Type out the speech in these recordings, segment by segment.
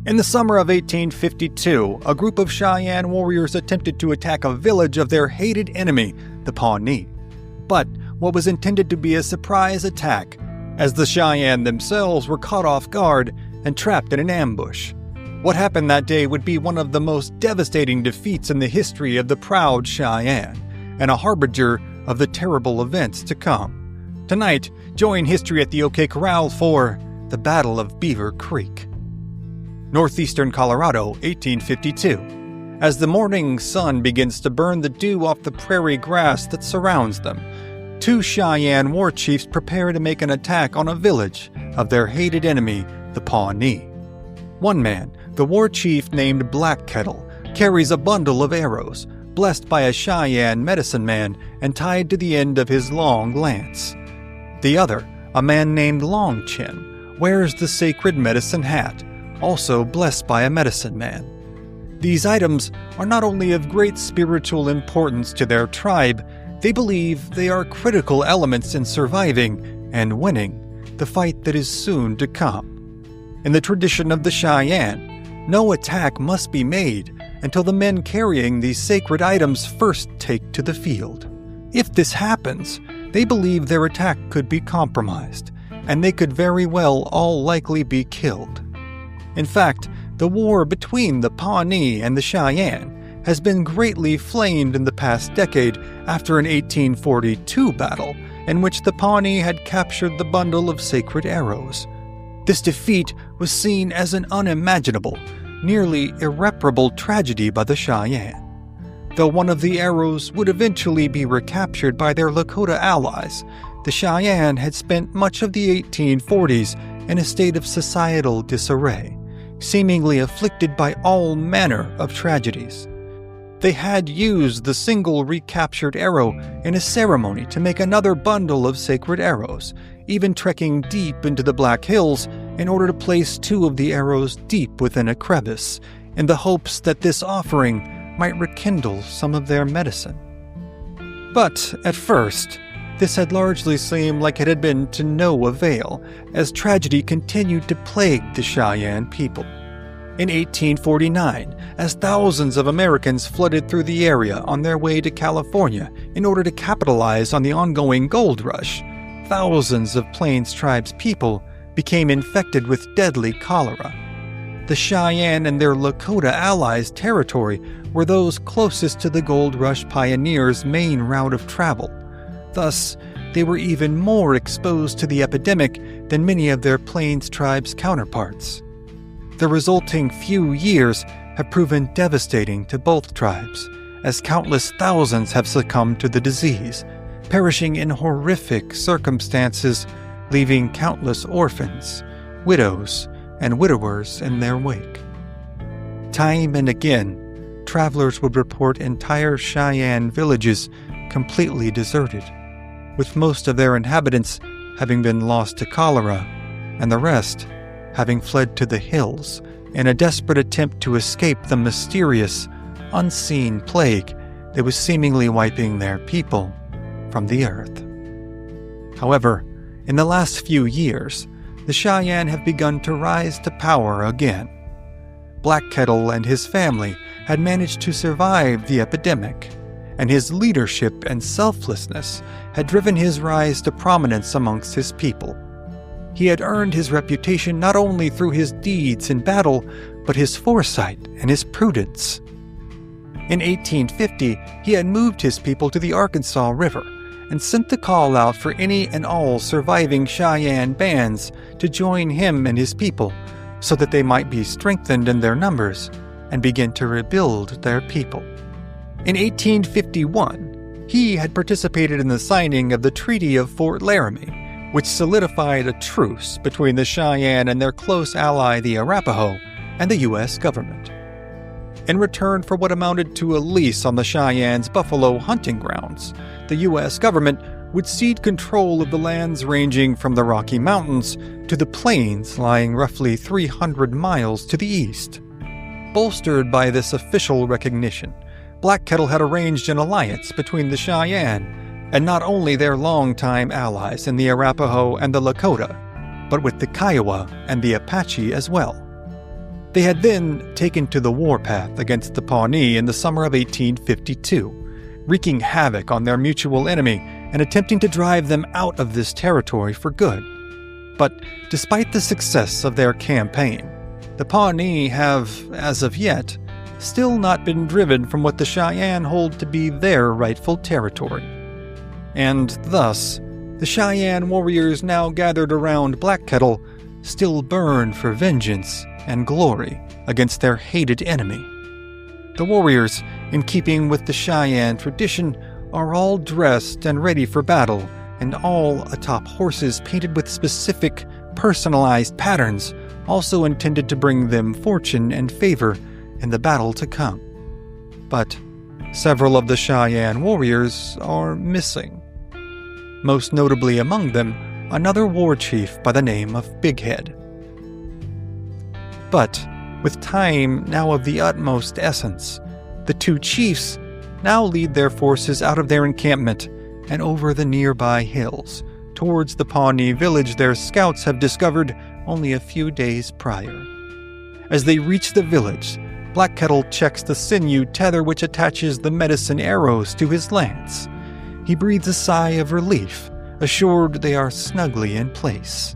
In the summer of 1852, a group of Cheyenne warriors attempted to attack a village of their hated enemy, the Pawnee. But what was intended to be a surprise attack, as the Cheyenne themselves were caught off guard and trapped in an ambush. What happened that day would be one of the most devastating defeats in the history of the proud Cheyenne, and a harbinger of the terrible events to come. Tonight, join history at the OK Corral for the Battle of Beaver Creek. Northeastern Colorado, 1852. As the morning sun begins to burn the dew off the prairie grass that surrounds them, two Cheyenne war chiefs prepare to make an attack on a village of their hated enemy, the Pawnee. One man, the war chief named Black Kettle, carries a bundle of arrows, blessed by a Cheyenne medicine man and tied to the end of his long lance. The other, a man named Long Chin, wears the sacred medicine hat, also blessed by a medicine man. These items are not only of great spiritual importance to their tribe, they believe they are critical elements in surviving and winning the fight that is soon to come. In the tradition of the Cheyenne, no attack must be made until the men carrying these sacred items first take to the field. If this happens, they believe their attack could be compromised, and they could very well all likely be killed. In fact, the war between the Pawnee and the Cheyenne has been greatly flamed in the past decade after an 1842 battle in which the Pawnee had captured the bundle of sacred arrows. This defeat was seen as an unimaginable, nearly irreparable tragedy by the Cheyenne. Though one of the arrows would eventually be recaptured by their Lakota allies, the Cheyenne had spent much of the 1840s in a state of societal disarray, seemingly afflicted by all manner of tragedies. They had used the single recaptured arrow in a ceremony to make another bundle of sacred arrows, even trekking deep into the Black Hills in order to place two of the arrows deep within a crevice, in the hopes that this offering might rekindle some of their medicine. But at first, this had largely seemed like it had been to no avail, as tragedy continued to plague the Cheyenne people. In 1849, as thousands of Americans flooded through the area on their way to California in order to capitalize on the ongoing gold rush, thousands of Plains Tribes people became infected with deadly cholera. The Cheyenne and their Lakota allies' territory were those closest to the gold rush pioneers' main route of travel. Thus, they were even more exposed to the epidemic than many of their Plains Tribes counterparts. The resulting few years have proven devastating to both tribes, as countless thousands have succumbed to the disease, perishing in horrific circumstances, leaving countless orphans, widows, and widowers in their wake. Time and again, travelers would report entire Cheyenne villages completely deserted, with most of their inhabitants having been lost to cholera, and the rest having fled to the hills in a desperate attempt to escape the mysterious, unseen plague that was seemingly wiping their people from the earth. However, in the last few years, the Cheyenne have begun to rise to power again. Black Kettle and his family had managed to survive the epidemic, and his leadership and selflessness had driven his rise to prominence amongst his people. He had earned his reputation not only through his deeds in battle, but his foresight and his prudence. In 1850, he had moved his people to the Arkansas River and sent the call out for any and all surviving Cheyenne bands to join him and his people so that they might be strengthened in their numbers and begin to rebuild their people. In 1851, he had participated in the signing of the Treaty of Fort Laramie, which solidified a truce between the Cheyenne and their close ally the Arapaho and the U.S. government. In return for what amounted to a lease on the Cheyenne's buffalo hunting grounds, the U.S. government would cede control of the lands ranging from the Rocky Mountains to the plains lying roughly 300 miles to the east. Bolstered by this official recognition, Black Kettle had arranged an alliance between the Cheyenne and not only their longtime allies in the Arapaho and the Lakota, but with the Kiowa and the Apache as well. They had then taken to the warpath against the Pawnee in the summer of 1852, wreaking havoc on their mutual enemy and attempting to drive them out of this territory for good. But despite the success of their campaign, the Pawnee have, as of yet, still not been driven from what the Cheyenne hold to be their rightful territory. And thus, the Cheyenne warriors now gathered around Black Kettle still burn for vengeance and glory against their hated enemy. The warriors, in keeping with the Cheyenne tradition, are all dressed and ready for battle, and all atop horses painted with specific, personalized patterns, also intended to bring them fortune and favor in the battle to come. But several of the Cheyenne warriors are missing. Most notably among them, another war chief by the name of Big Head. But with time now of the utmost essence, the two chiefs now lead their forces out of their encampment and over the nearby hills, towards the Pawnee village their scouts have discovered only a few days prior. As they reach the village, Black Kettle checks the sinew tether which attaches the medicine arrows to his lance. He breathes a sigh of relief, assured they are snugly in place.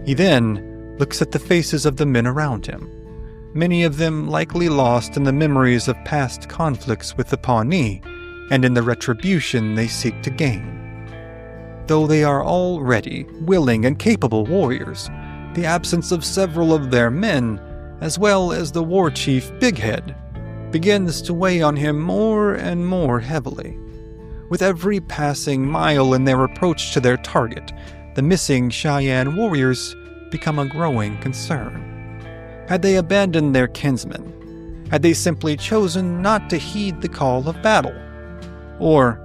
He then looks at the faces of the men around him, many of them likely lost in the memories of past conflicts with the Pawnee and in the retribution they seek to gain. Though they are all ready, willing, and capable warriors, the absence of several of their men, as well as the war chief Big Head, begins to weigh on him more and more heavily. With every passing mile in their approach to their target, the missing Cheyenne warriors become a growing concern. Had they abandoned their kinsmen? Had they simply chosen not to heed the call of battle? Or,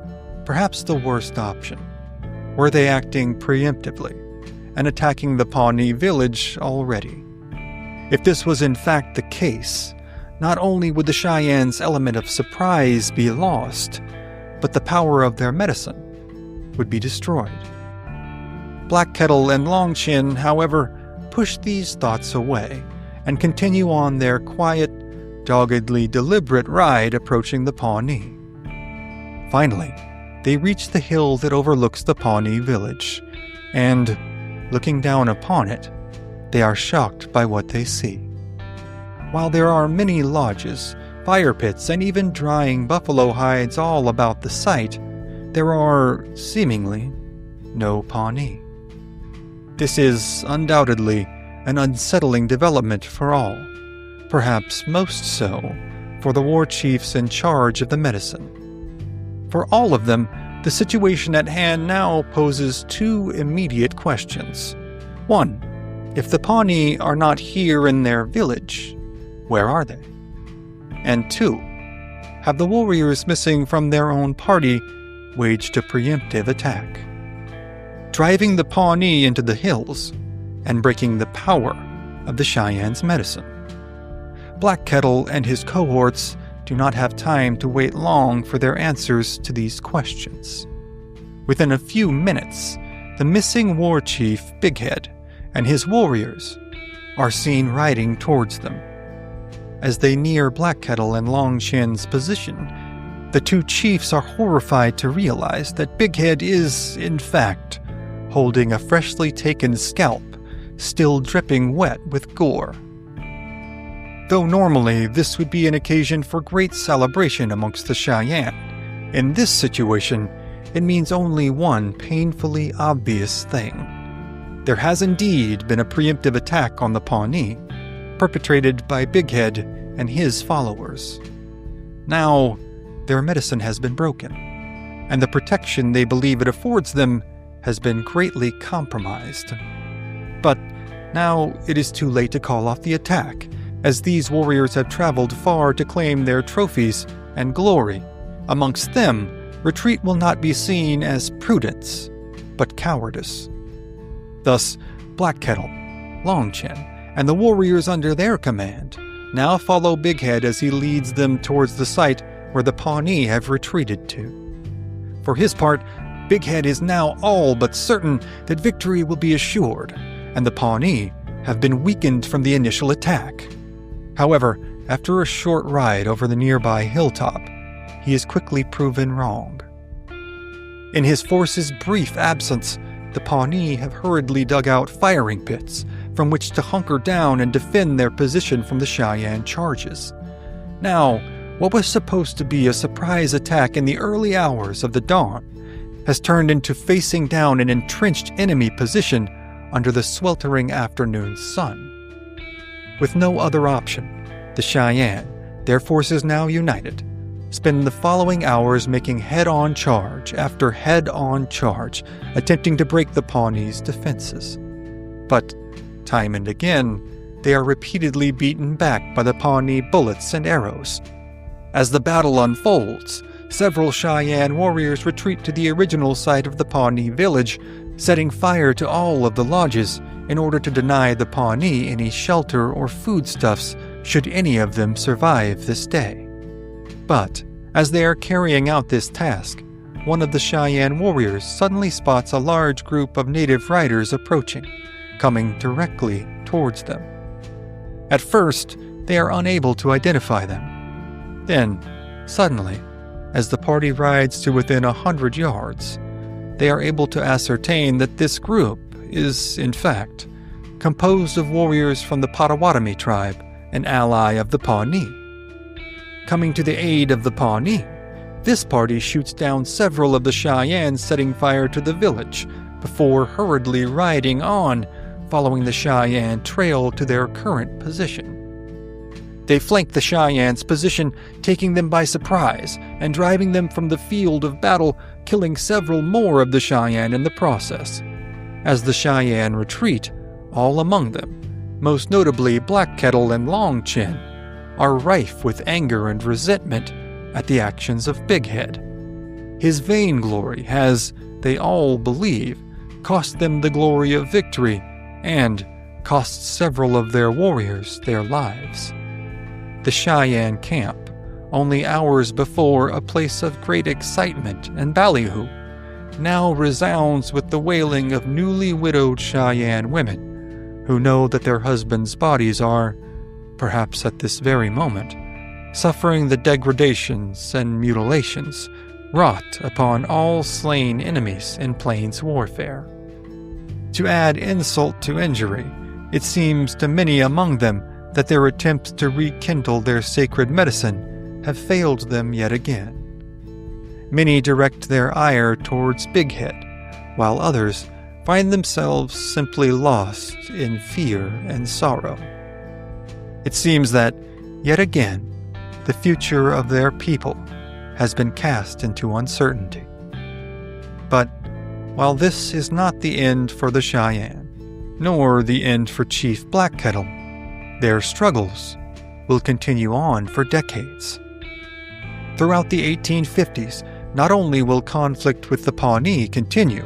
perhaps the worst option, were they acting preemptively and attacking the Pawnee village already? If this was in fact the case, not only would the Cheyenne's element of surprise be lost, but the power of their medicine would be destroyed. Black Kettle and Long Chin, however, push these thoughts away and continue on their quiet, doggedly deliberate ride approaching the Pawnee. Finally, they reach the hill that overlooks the Pawnee village, and, looking down upon it, they are shocked by what they see. While there are many lodges, fire pits, and even drying buffalo hides all about the site, there are, seemingly, no Pawnee. This is undoubtedly an unsettling development for all, perhaps most so for the war chiefs in charge of the medicine. For all of them, the situation at hand now poses two immediate questions. One, if the Pawnee are not here in their village, where are they? And two, have the warriors missing from their own party waged a preemptive attack, driving the Pawnee into the hills and breaking the power of the Cheyenne's medicine? Black Kettle and his cohorts do not have time to wait long for their answers to these questions. Within a few minutes, the missing war chief Big Head and his warriors are seen riding towards them. As they near Black Kettle and Long Chin's position, the two chiefs are horrified to realize that Big Head is, in fact, holding a freshly taken scalp, still dripping wet with gore. Though normally this would be an occasion for great celebration amongst the Cheyenne, in this situation it means only one painfully obvious thing. There has indeed been a preemptive attack on the Pawnee, perpetrated by Big Head and his followers. Now, their medicine has been broken, and the protection they believe it affords them has been greatly compromised. But now it is too late to call off the attack, as these warriors have traveled far to claim their trophies and glory. Amongst them, retreat will not be seen as prudence, but cowardice. Thus, Black Kettle, Long Chin, and the warriors under their command now follow Big Head as he leads them towards the site where the Pawnee have retreated to. For his part, Big Head is now all but certain that victory will be assured, and the Pawnee have been weakened from the initial attack. However, after a short ride over the nearby hilltop, he is quickly proven wrong. In his force's brief absence, the Pawnee have hurriedly dug out firing pits from which to hunker down and defend their position from the Cheyenne charges. Now, what was supposed to be a surprise attack in the early hours of the dawn has turned into facing down an entrenched enemy position under the sweltering afternoon sun. With no other option, the Cheyenne, their forces now united, spend the following hours making head-on charge after head-on charge, attempting to break the Pawnee's defenses. But, time and again, they are repeatedly beaten back by the Pawnee bullets and arrows. As the battle unfolds, several Cheyenne warriors retreat to the original site of the Pawnee village, setting fire to all of the lodges in order to deny the Pawnee any shelter or foodstuffs should any of them survive this day. But, as they are carrying out this task, one of the Cheyenne warriors suddenly spots a large group of native riders approaching, coming directly towards them. At first, they are unable to identify them. Then, suddenly, as the party rides to within 100 yards, they are able to ascertain that this group is, in fact, composed of warriors from the Potawatomi tribe, an ally of the Pawnee. Coming to the aid of the Pawnee, this party shoots down several of the Cheyenne, setting fire to the village, before hurriedly riding on, following the Cheyenne trail to their current position. They flank the Cheyenne's position, taking them by surprise and driving them from the field of battle, killing several more of the Cheyenne in the process. As the Cheyenne retreat, all among them, most notably Black Kettle and Long Chin, are rife with anger and resentment at the actions of Big Head. His vainglory has, they all believe, cost them the glory of victory and cost several of their warriors their lives. The Cheyenne camp, only hours before a place of great excitement and ballyhoo, now resounds with the wailing of newly widowed Cheyenne women who know that their husbands' bodies are, perhaps at this very moment, suffering the degradations and mutilations wrought upon all slain enemies in Plains warfare. To add insult to injury, it seems to many among them that their attempts to rekindle their sacred medicine have failed them yet again. Many direct their ire towards Big Head, while others find themselves simply lost in fear and sorrow. It seems that, yet again, the future of their people has been cast into uncertainty. But while this is not the end for the Cheyenne, nor the end for Chief Black Kettle, their struggles will continue on for decades. Throughout the 1850s, not only will conflict with the Pawnee continue,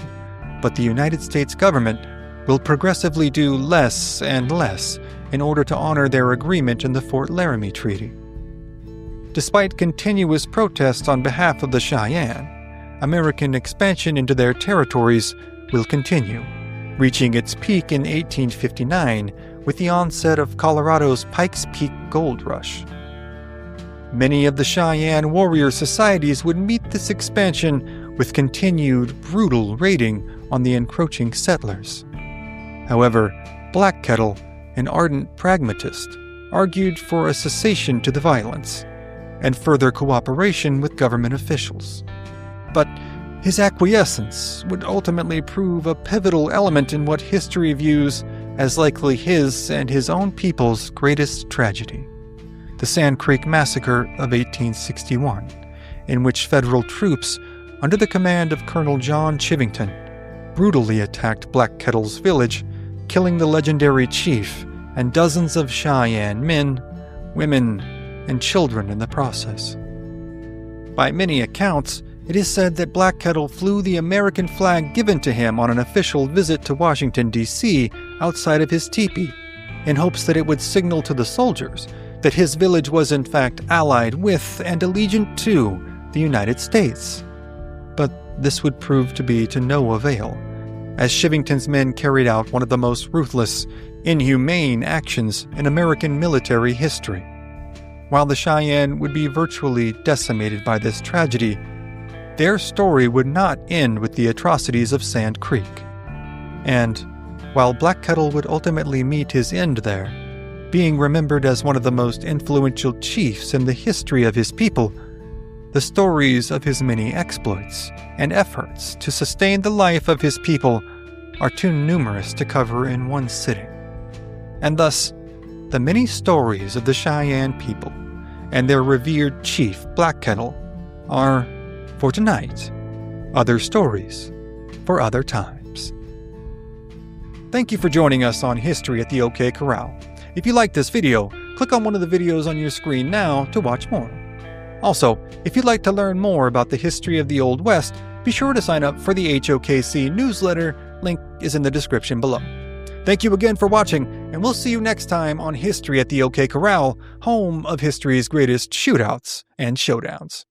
but the United States government will progressively do less and less in order to honor their agreement in the Fort Laramie Treaty. Despite continuous protests on behalf of the Cheyenne, American expansion into their territories will continue, reaching its peak in 1859 with the onset of Colorado's Pikes Peak Gold Rush. Many of the Cheyenne warrior societies would meet this expansion with continued brutal raiding on the encroaching settlers. However, Black Kettle, an ardent pragmatist, argued for a cessation to the violence and further cooperation with government officials. But his acquiescence would ultimately prove a pivotal element in what history views as likely his and his own people's greatest tragedy, the Sand Creek Massacre of 1861, in which federal troops, under the command of Colonel John Chivington, brutally attacked Black Kettle's village, killing the legendary chief and dozens of Cheyenne men, women, and children in the process. By many accounts, it is said that Black Kettle flew the American flag given to him on an official visit to Washington, D.C. outside of his teepee, in hopes that it would signal to the soldiers that his village was in fact allied with and allegiant to the United States. But this would prove to be to no avail, as Shivington's men carried out one of the most ruthless, inhumane actions in American military history. While the Cheyenne would be virtually decimated by this tragedy, their story would not end with the atrocities of Sand Creek. And while Black Kettle would ultimately meet his end there, being remembered as one of the most influential chiefs in the history of his people, the stories of his many exploits and efforts to sustain the life of his people are too numerous to cover in one sitting. And thus, the many stories of the Cheyenne people and their revered chief, Black Kettle, are, for tonight, other stories for other times. Thank you for joining us on History at the OK Corral. If you liked this video, click on one of the videos on your screen now to watch more. Also, if you'd like to learn more about the history of the Old West, be sure to sign up for the HOKC newsletter. Link is in the description below. Thank you again for watching, and we'll see you next time on History at the OK Corral, home of history's greatest shootouts and showdowns.